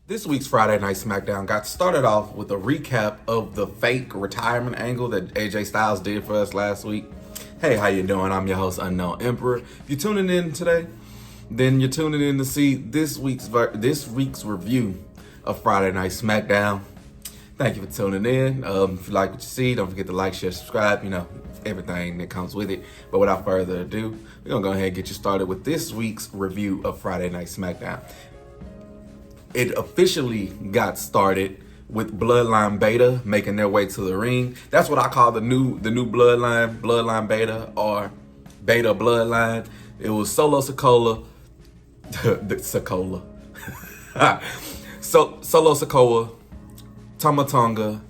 This week's Friday Night Smackdown got started off with a recap of the fake retirement angle that AJ Styles did for us last week. Hey, how you doing? I'm your host, Unknown Emperor. If you're tuning in today, then you're tuning in to see this week's review of Friday Night Smackdown. Thank you for tuning in. If you like what you see, don't forget to like, share, subscribe, everything that comes with it. But without further ado, we're going to go ahead and get you started with this week's review of Friday Night Smackdown. It officially got started with Bloodline Beta making their way to the ring. That's what I call the new Bloodline Beta or Beta Bloodline. It was Solo Sikoa, Solo Sikoa, Tama Tonga,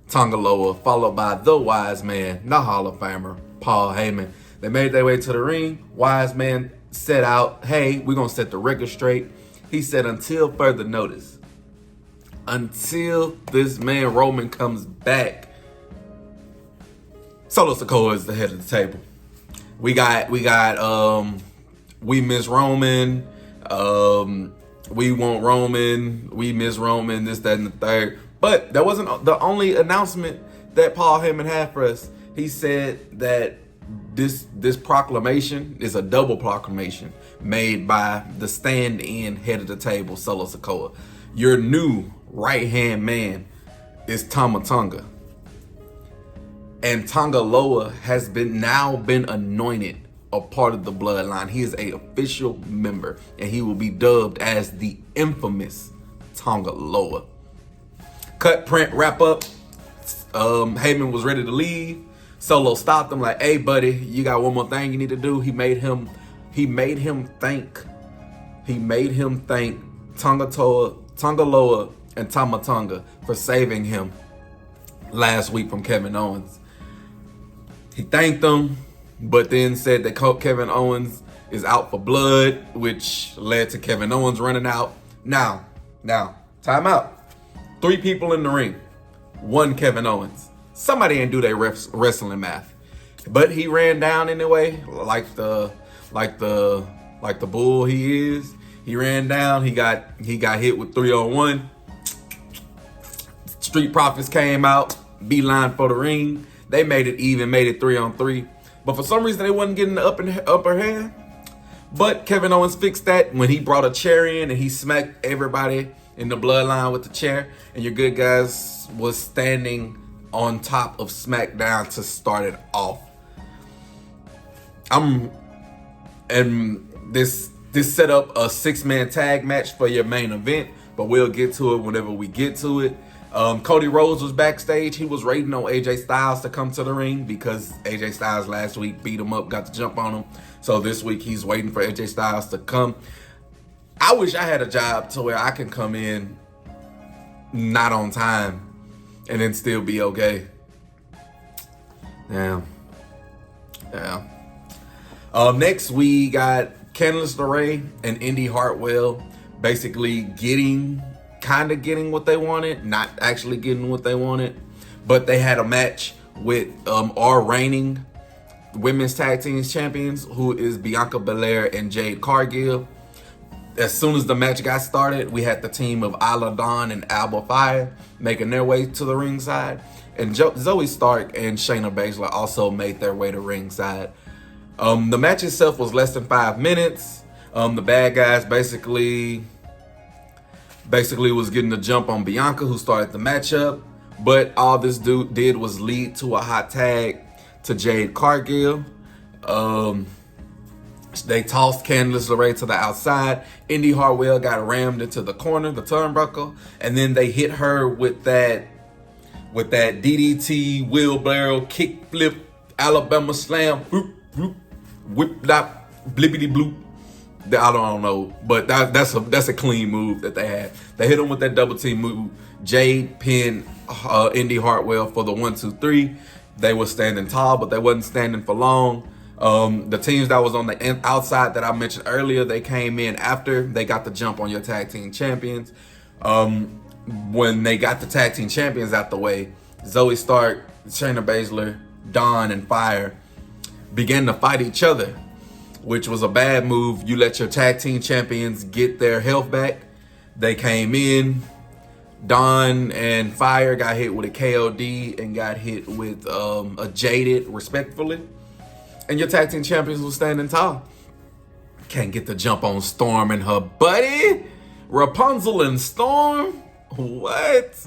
Tonga Loa, followed by the Wise Man, the Hall of Famer, Paul Heyman. They made their way to the ring. Wise Man set out, hey, we're going to set the record straight. He said, until further notice, until this man Roman comes back, Solo Sikoa is the head of the table. We miss Roman, we want Roman, we miss Roman, this, that, and the third. But that wasn't the only announcement that Paul Heyman had for us. He said that this proclamation is a double proclamation made by the stand-in head of the table, Solo Sikoa. Your new right-hand man is Tama Tonga. And Tonga Loa has now been anointed a part of the bloodline. He is an official member, and he will be dubbed as the infamous Tonga Loa. Cut, print, wrap up. Heyman was ready to leave. Solo stopped him like, hey, buddy, you got one more thing you need to do. He made him thank Tonga Loa and Tama Tonga for saving him last week from Kevin Owens. He thanked them, but then said that Kevin Owens is out for blood, which led to Kevin Owens running out. Now, time out. 3 people in the ring, 1 Kevin Owens. Somebody ain't do their wrestling math, but he ran down anyway, like the bull he is. He ran down. He got hit with 3-on-1. Street Profits came out, beeline for the ring. They made it even, made it 3-on-3. But for some reason, they wasn't getting the upper hand. But Kevin Owens fixed that when he brought a chair in and he smacked everybody in the bloodline with the chair. And your good guys was standing on top of Smackdown to start it off. This set up a 6-man tag match for your main event, but we'll get to it whenever we get to it. Cody Rhodes was backstage. He was waiting on AJ Styles to come to the ring because AJ Styles last week beat him up, got the jump on him. So this week he's waiting for AJ Styles to come. I wish I had a job to where I can come in not on time and then still be okay. Yeah. Next we got Candice LeRae and Indy Hartwell basically getting what they wanted, not actually getting what they wanted. But they had a match with our reigning women's tag team champions, who is Bianca Belair and Jade Cargill. As soon as the match got started, we had the team of Isla Dawn and Alba Fire making their way to the ringside. And Zoe Stark and Shayna Baszler also made their way to ringside. The match itself was less than 5 minutes. The bad guys basically was getting the jump on Bianca, who started the matchup. But all this dude did was lead to a hot tag to Jade Cargill. They tossed Candice LeRae to the outside. Indy Hartwell got rammed into the corner, the turnbuckle, and then they hit her with that DDT wheelbarrow kick flip Alabama slam, whoop, whoop, whip lap, blippity bloop. I don't know, but that's a clean move that they had. They hit him with that double team move. Jade pinned Indy Hartwell for the 1-2-3. They were standing tall, but they wasn't standing for long. The teams that was on the outside that I mentioned earlier, they came in after they got the jump on your tag team champions. When they got the tag team champions out the way, Zoe Stark, Shayna Baszler, Dawn, and Fire began to fight each other. which was a bad move. You let your tag team champions get their health back. They came in. Don and Fire got hit with a KOD and got hit with a Jaded, respectfully. And your tag team champions was standing tall. Can't get the jump on Storm and her buddy. Rapunzel and Storm? What?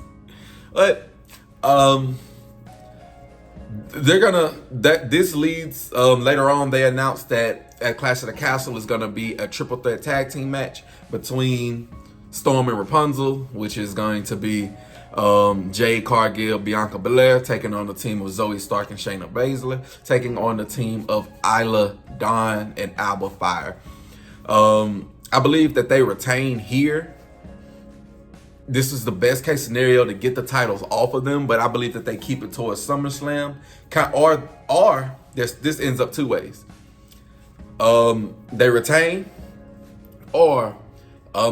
But they're gonna this leads later on. They announced that at Clash of the Castle is gonna be a triple threat tag team match between Storm and Rapunzel, which is going to be Jade Cargill, Bianca Belair taking on the team of Zoe Stark and Shayna Baszler, taking on the team of Isla Dawn and Alba Fire. I believe that they retain here. This is the best case scenario to get the titles off of them, but I believe that they keep it towards SummerSlam. Or this ends up two ways. They retain, or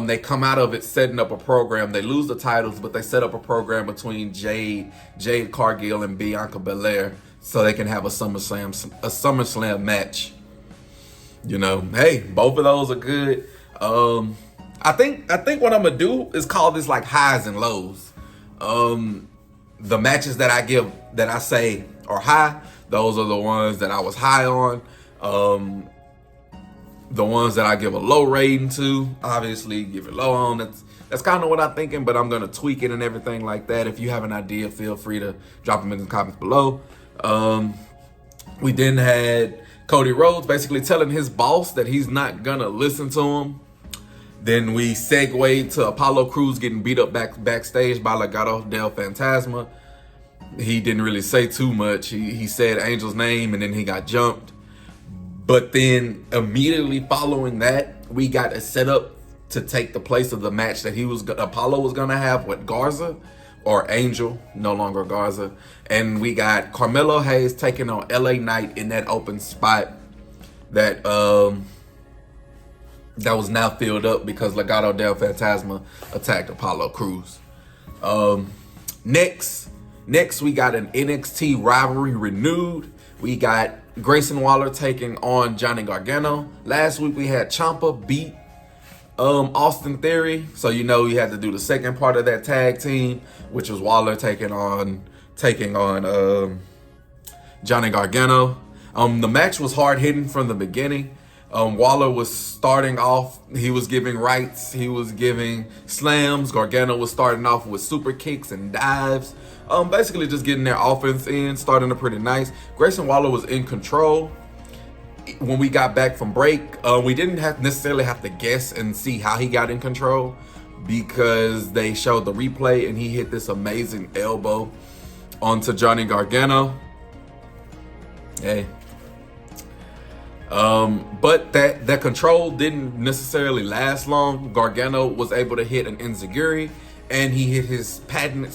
they come out of it setting up a program. They lose the titles, but they set up a program between Jade Cargill and Bianca Belair so they can have a SummerSlam match. You know, hey, both of those are good. I think what I'm gonna do is call this like highs and lows. The matches that I say are high, those are the ones that I was high on. The ones that I give a low rating to, obviously give it low on. That's kind of what I'm thinking, but I'm gonna tweak it and everything like that. If you have an idea, feel free to drop them in the comments below. We then had Cody Rhodes basically telling his boss that he's not gonna listen to him. Then we segued to Apollo Crews getting beat up backstage by Legado del Fantasma. He didn't really say too much. He said Angel's name and then he got jumped. But then immediately following that, we got a setup to take the place of the match that Apollo was gonna have with Garza, or Angel, no longer Garza. And we got Carmelo Hayes taking on LA Knight in that open spot that was now filled up because Legado del Fantasma attacked Apollo Crews. Next we got an NXT rivalry renewed. We got Grayson Waller taking on Johnny Gargano. Last week we had Ciampa beat Austin Theory, so you know you had to do the second part of that tag team, which was Waller taking on Johnny Gargano. The match was hard hitting from the beginning. Waller was starting off, he was giving rights, he was giving slams. Gargano was starting off with super kicks and dives. Basically just getting their offense in, starting to pretty nice. Grayson Waller was in control. When we got back from break, we didn't necessarily have to guess and see how he got in control because they showed the replay and he hit this amazing elbow onto Johnny Gargano. Hey. But that control didn't necessarily last long. Gargano was able to hit an enziguri, and he hit his patented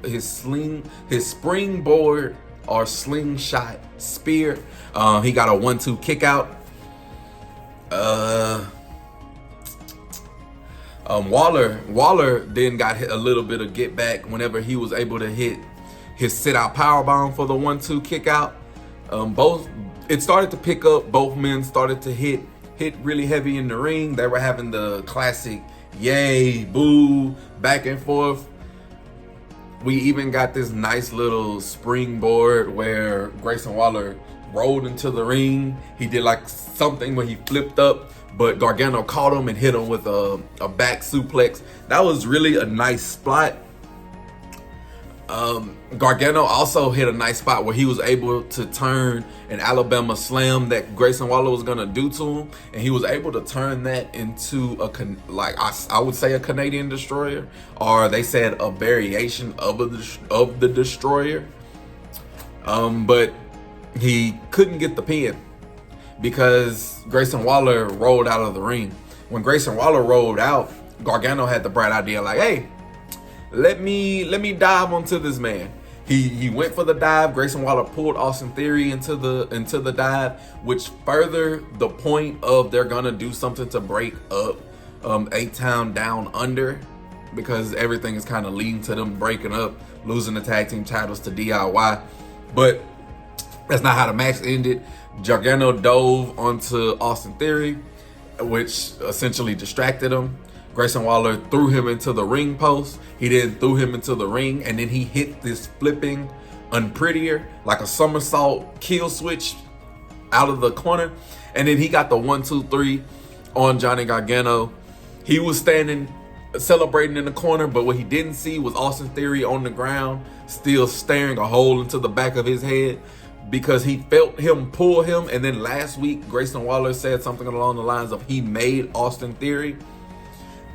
his springboard or slingshot spear. He got a 1-2 kick out. Waller then got hit a little bit of get back whenever he was able to hit his sit out powerbomb for the 1-2 kick out. It started to pick up. Both men started to hit really heavy in the ring. They were having the classic yay, boo, back and forth. We even got this nice little springboard where Grayson Waller rolled into the ring. He did like something where he flipped up, but Gargano caught him and hit him with a back suplex. That was really a nice spot. Gargano also hit a nice spot where he was able to turn an Alabama slam that Grayson Waller was gonna do to him, and he was able to turn that into I would say a Canadian destroyer, or they said a variation of the destroyer. But he couldn't get the pin because Grayson Waller rolled out of the ring. When Grayson Waller rolled out, Gargano had the bright idea like, hey, let me dive onto this man. He went for the dive. Grayson Waller pulled Austin Theory into the dive, which furthered the point of they're gonna do something to break up A-Town Down Under, because everything is kind of leading to them breaking up, losing the tag team titles to DIY. But that's not how the match ended. Gargano dove onto Austin Theory, which essentially distracted him. Grayson Waller threw him into the ring post. He then threw him into the ring, and then he hit this flipping unprettier, like a somersault kill switch out of the corner. And then he got the 1-2-3 on Johnny Gargano. He was standing celebrating in the corner, but what he didn't see was Austin Theory on the ground, still staring a hole into the back of his head, because he felt him pull him. And then last week, Grayson Waller said something along the lines of he made Austin Theory.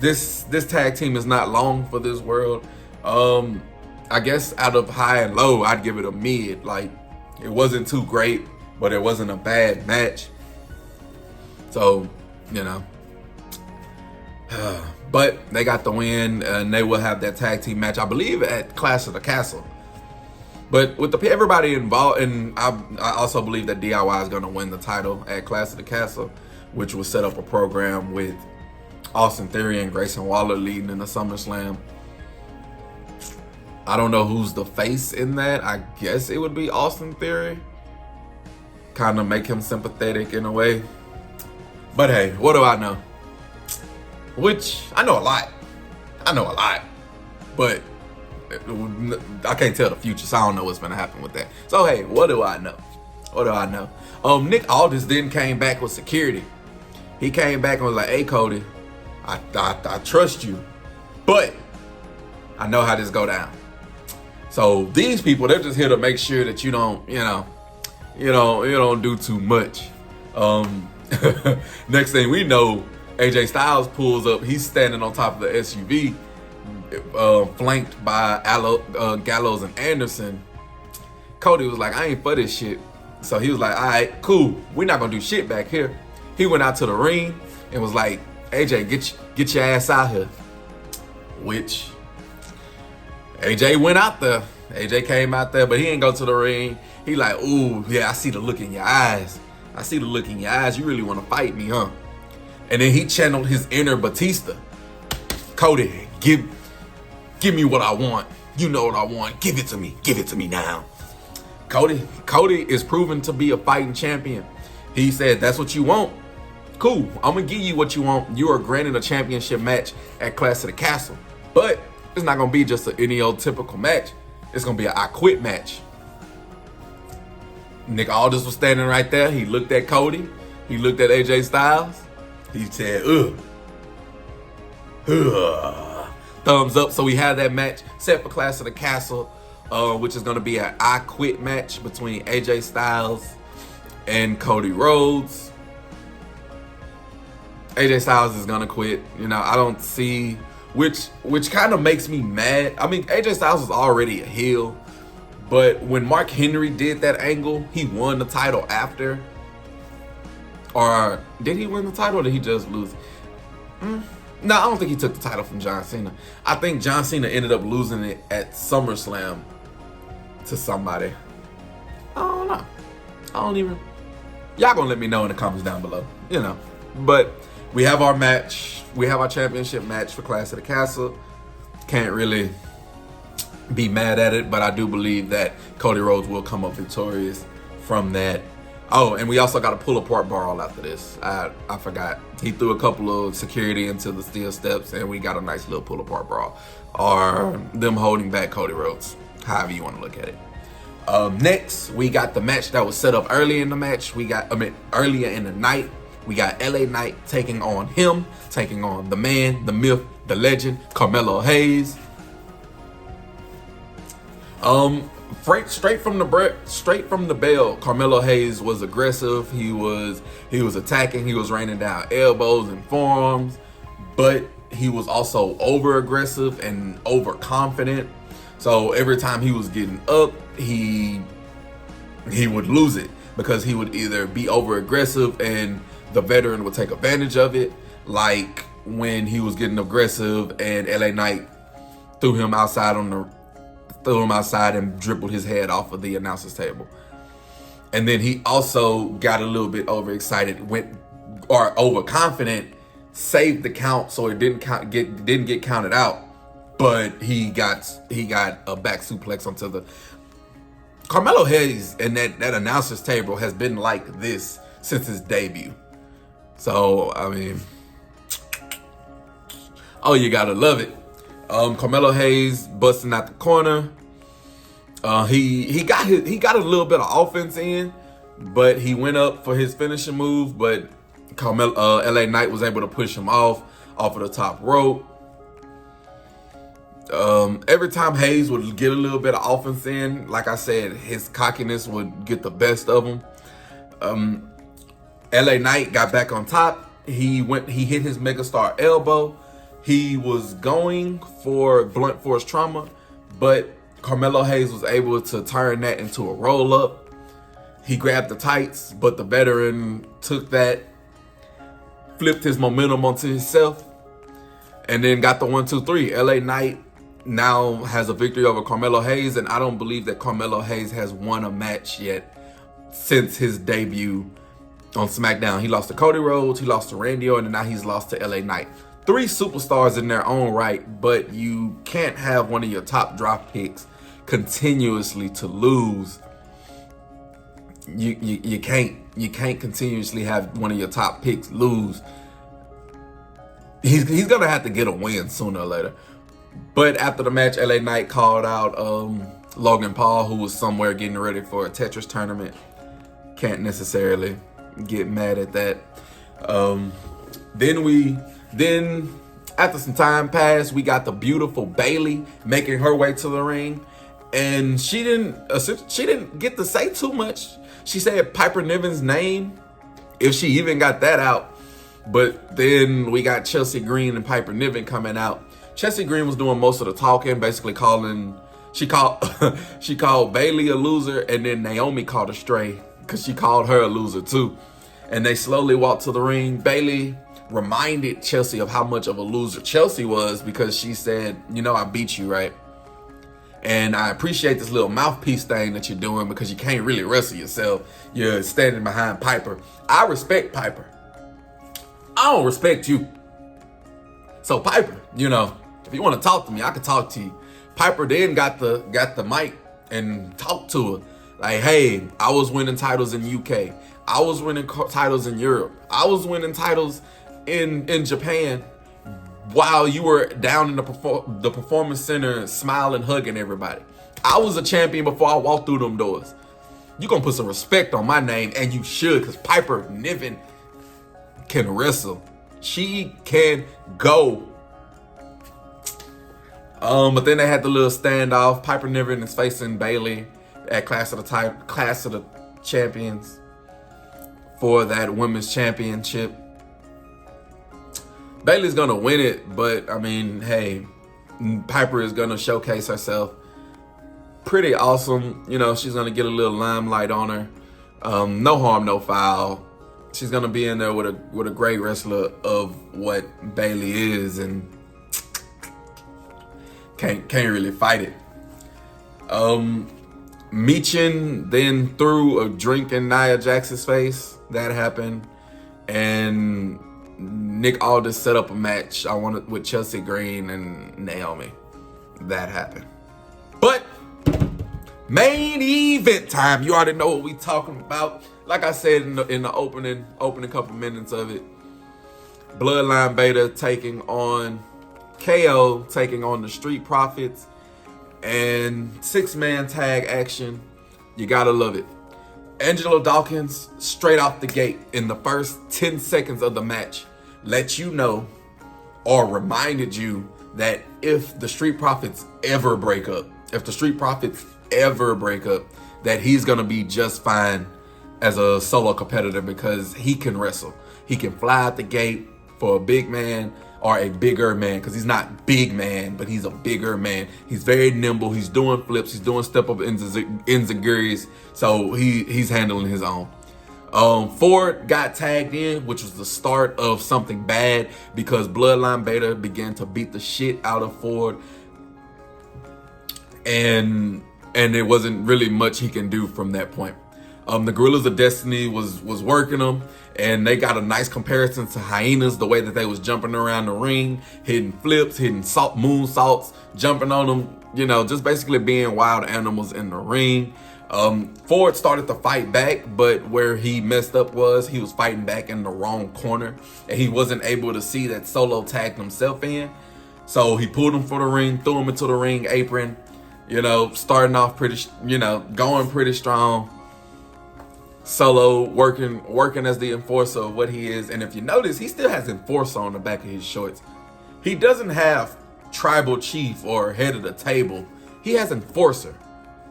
This tag team is not long for this world. I guess out of high and low, I'd give it a mid. Like, it wasn't too great, but it wasn't a bad match. So, you know. But they got the win, and they will have that tag team match, I believe, at Clash of the Castle. But with everybody involved, and I also believe that DIY is going to win the title at Clash of the Castle, which will set up a program with Austin Theory and Grayson Waller leading in the SummerSlam. I don't know who's the face in that. I guess it would be Austin Theory. Kind of make him sympathetic in a way. But hey, what do I know? Which, I know a lot. But I can't tell the future, so I don't know what's going to happen with that. So hey, what do I know? Nick Aldis then came back with security. He came back and was like, hey, Cody, I trust you, but I know how this go down. So these people, they're just here to make sure that you don't do too much. Next thing we know, AJ Styles pulls up. He's standing on top of the SUV, flanked by Gallows and Anderson. Cody was like, I ain't for this shit. So he was like, all right, cool. We're not gonna do shit back here. He went out to the ring and was like, AJ, get your ass out here. Which AJ went out there. AJ came out there, but he ain't go to the ring. He like, ooh, yeah, I see the look in your eyes. You really want to fight me, huh? And then he channeled his inner Batista. Cody, give me what I want. You know what I want. Give it to me. Give it to me now. Cody is proven to be a fighting champion. He said, that's what you want. Cool, I'm gonna give you what you want. You are granted a championship match at Clash of the Castle. But it's not gonna be just any old typical match. It's gonna be an I Quit match. Nick Aldis was standing right there. He looked at Cody. He looked at AJ Styles. He said, thumbs up. So we have that match set for Clash of the Castle, which is gonna be an I Quit match between AJ Styles and Cody Rhodes. AJ Styles is gonna quit. You know, I don't see, which kind of makes me mad. I mean, AJ Styles was already a heel, but when Mark Henry did that angle, he won the title after. Or did he win the title or did he just lose? No, I don't think he took the title from John Cena. I think John Cena ended up losing it at SummerSlam to somebody. I don't know. Y'all gonna let me know in the comments down below, you know. But we have our match. We have our championship match for Clash of the Castle. Can't really be mad at it, but I do believe that Cody Rhodes will come up victorious from that. Oh, and we also got a pull-apart brawl after this. I forgot. He threw a couple of security into the steel steps, and we got a nice little pull-apart brawl. Or them holding back Cody Rhodes, however you want to look at it. Next, we got the match that was set up early in the match. Earlier in the night. We got LA Knight taking on the man, the myth, the legend, Carmelo Hayes. Straight from the bell, Carmelo Hayes was aggressive. He was attacking. He was raining down elbows and forearms, but he was also over aggressive and overconfident. So every time he was getting up, he would lose it because he would either be over aggressive and the veteran would take advantage of it, like when he was getting aggressive and LA Knight threw him outside and dribbled his head off of the announcer's table. And then he also got a little bit overexcited, overconfident, saved the count so it didn't get counted out, but he got a back suplex onto the Carmelo Hayes, and that announcer's table has been like this since his debut. So, I mean, Oh, you gotta love it. Carmelo Hayes busting out the corner. He got a little bit of offense in, but he went up for his finishing move. But LA Knight was able to push him off of the top rope. Every time Hayes would get a little bit of offense in, like I said, his cockiness would get the best of him. LA Knight got back on top. He hit his megastar elbow. He was going for blunt force trauma, but Carmelo Hayes was able to turn that into a roll up. He grabbed the tights, but the veteran took that, flipped his momentum onto himself, and then got the 1-2-3. LA Knight now has a victory over Carmelo Hayes, and I don't believe that Carmelo Hayes has won a match yet since his debut on Smackdown. He lost to Cody Rhodes, he lost to Randy Orton, and now he's lost to LA Knight. 3 superstars in their own right, but you can't have one of your top draft picks continuously to lose. You can't continuously have one of your top picks lose. He's gonna have to get a win sooner or later. But after the match, LA Knight called out Logan Paul, who was somewhere getting ready for a Tetris tournament. Can't necessarily get mad at that. Then after some time passed, we got the beautiful Bayley making her way to the ring, and she didn't get to say too much. She said Piper Niven's name, if she even got that out. But then we got Chelsea Green and Piper Niven coming out. Chelsea Green was doing most of the talking, basically she called Bayley a loser, and then Naomi called her stray because she called her a loser too. And they slowly walked to the ring. Bayley reminded Chelsea of how much of a loser Chelsea was, because she said, I beat you, right? And I appreciate this little mouthpiece thing that you're doing, because you can't really wrestle yourself. You're standing behind Piper. I respect Piper. I don't respect you. So Piper, if you want to talk to me, I can talk to you. Piper then got the mic and talked to her. Like, hey, I was winning titles in UK. I was winning titles in Europe. I was winning titles in Japan while you were down in the performance center smiling, hugging everybody. I was a champion before I walked through them doors. You're going to put some respect on my name, and you should, because Piper Niven can wrestle. She can go. But then they had the little standoff. Piper Niven is facing Bayley at Clash of the Champions for that women's championship. Bayley's gonna win it, but I mean, hey, Piper is gonna showcase herself. Pretty awesome. She's gonna get a little limelight on her. No harm, no foul. She's gonna be in there with a great wrestler of what Bayley is, and can't really fight it. Michin then threw a drink in Nia Jax's face. That happened. And Nick Aldis set up a match with Chelsea Green and Naomi. That happened. But main event time. You already know what we talking about. Like I said in the opening couple minutes of it, Bloodline Beta taking on KO, taking on the Street Profits, and 6-man tag action. You gotta love it. Angelo Dawkins, straight off the gate in the first 10 seconds of the match, let you know or reminded you that if the Street Profits ever break up, that he's gonna be just fine as a solo competitor, because he can wrestle. He can fly out the gate for a big man, or a bigger man, because he's not big man, but he's a bigger man. He's very nimble. He's doing flips. He's doing step-up enziguris. So he's handling his own. Ford got tagged in, which was the start of something bad, because Bloodline Beta began to beat the shit out of Ford. And there wasn't really much he can do from that point. The Gorillas of Destiny was working them, and they got a nice comparison to Hyenas, the way that they was jumping around the ring, hitting flips, hitting moonsaults, jumping on them, just basically being wild animals in the ring. Ford started to fight back, but where he messed up was he was fighting back in the wrong corner, and he wasn't able to see that Solo tagged himself in. So he pulled him for the ring, threw him into the ring apron, starting off pretty, going pretty strong. Solo working as the enforcer of what he is. And if you notice, he still has enforcer on the back of his shorts. He doesn't have tribal chief or head of the table. He has enforcer.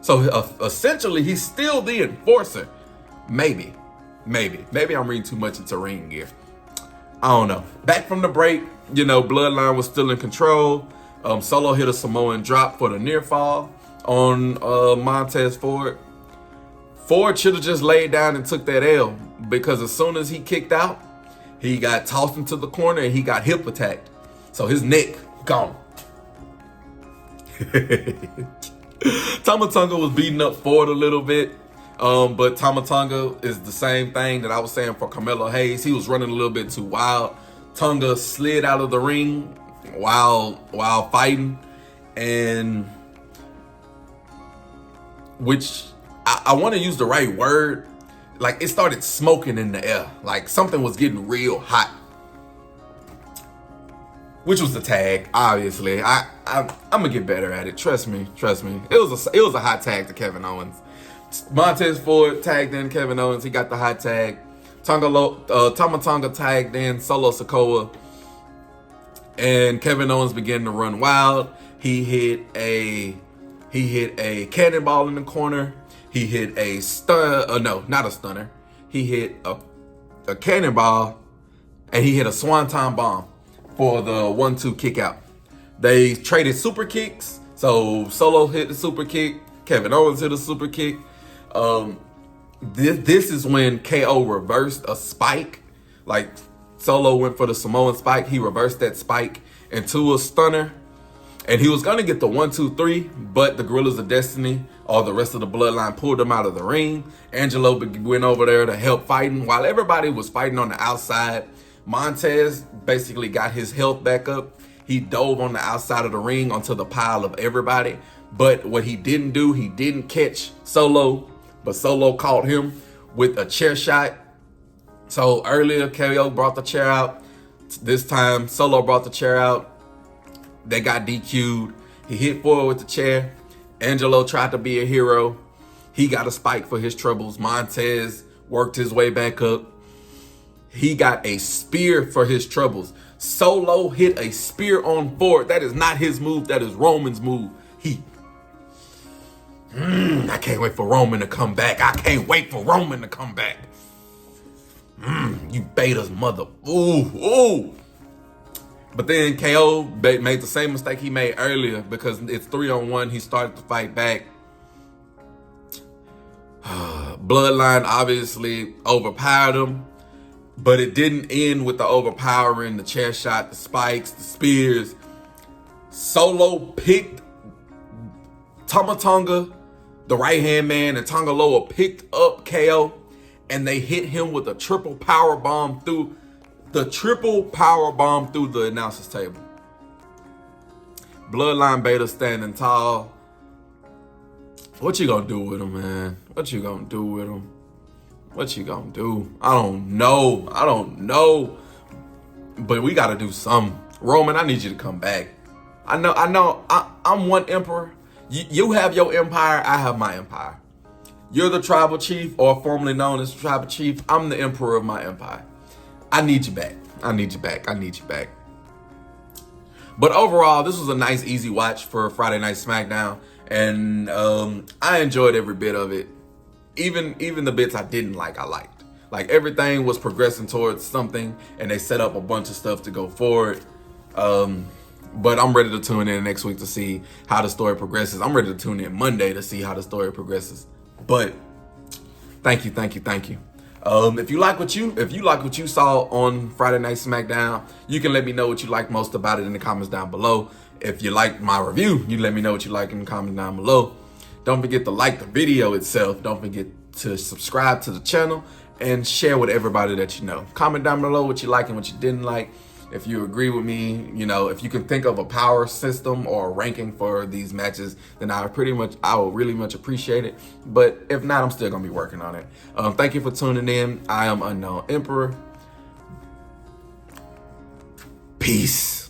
So essentially, he's still the enforcer. Maybe I'm reading too much into ring gear. I don't know. Back from the break, Bloodline was still in control. Solo hit a Samoan drop for the near fall on Montez Ford. Ford should have just laid down and took that L, because as soon as he kicked out, he got tossed into the corner and he got hip attacked. So his neck gone. Tama Tonga was beating up Ford a little bit. But Tama Tonga is the same thing that I was saying for Carmelo Hayes. He was running a little bit too wild. Tonga slid out of the ring while fighting, and which I want to use the right word. Like, it started smoking in the air. Like, something was getting real hot. Which was the tag, obviously. I'm gonna get better at it. Trust me. It was a hot tag to Kevin Owens. Montez Ford tagged in Kevin Owens. He got the hot tag. Tama Tonga tagged in Solo Sikoa. And Kevin Owens began to run wild. He hit a cannonball in the corner. He hit a not a stunner. He hit a cannonball, and he hit a swanton bomb for the 1-2 kick out. They traded super kicks. So Solo hit the super kick. Kevin Owens hit a super kick. This is when KO reversed a spike. Like, Solo went for the Samoan spike. He reversed that spike into a stunner. And he was going to get the 1-2-3, but the Gorillas of Destiny, or the rest of the Bloodline, pulled him out of the ring. Angelo went over there to help fighting. While everybody was fighting on the outside, Montez basically got his health back up. He dove on the outside of the ring onto the pile of everybody. But what he didn't do, he didn't catch Solo, but Solo caught him with a chair shot. So earlier, KO brought the chair out. This time, Solo brought the chair out. They got DQ'd. He hit forward with the chair. Angelo tried to be a hero. He got a spike for his troubles. Montez worked his way back up. He got a spear for his troubles. Solo hit a spear on Ford. That is not his move. That is Roman's move. I can't wait for Roman to come back. You beta's mother. Ooh. But then KO made the same mistake he made earlier, because it's 3-on-1. He started to fight back. Bloodline obviously overpowered him, but it didn't end with the overpowering, the chair shot, the spikes, the spears. Solo picked Tama Tonga, the right-hand man, and Tonga Loa picked up KO, and they hit him with a triple power bomb through the announcer's table. Bloodline Beta standing tall. What you gonna do with him, man? What you gonna do? I don't know. But we gotta do something. Roman, I need you to come back. I know. I'm one emperor. You have your empire. I have my empire. You're the tribal chief, or formerly known as tribal chief. I'm the emperor of my empire. I need you back. But overall, this was a nice, easy watch for Friday Night Smackdown. And I enjoyed every bit of it. Even the bits I didn't like, I liked. Like, everything was progressing towards something, and they set up a bunch of stuff to go forward. But I'm ready to tune in next week to see how the story progresses. I'm ready to tune in Monday to see how the story progresses. But thank you. If you like what you saw on Friday Night Smackdown, you can let me know what you like most about it in the comments down below. If you like my review, you let me know what you like in the comments down below. Don't forget to like the video itself. Don't forget to subscribe to the channel and share with everybody that you know. Comment down below what you like and what you didn't like. If you agree with me, if you can think of a power system or a ranking for these matches, then I will really much appreciate it. But if not, I'm still gonna be working on it. Thank you for tuning in. I am Unknown Emperor. Peace.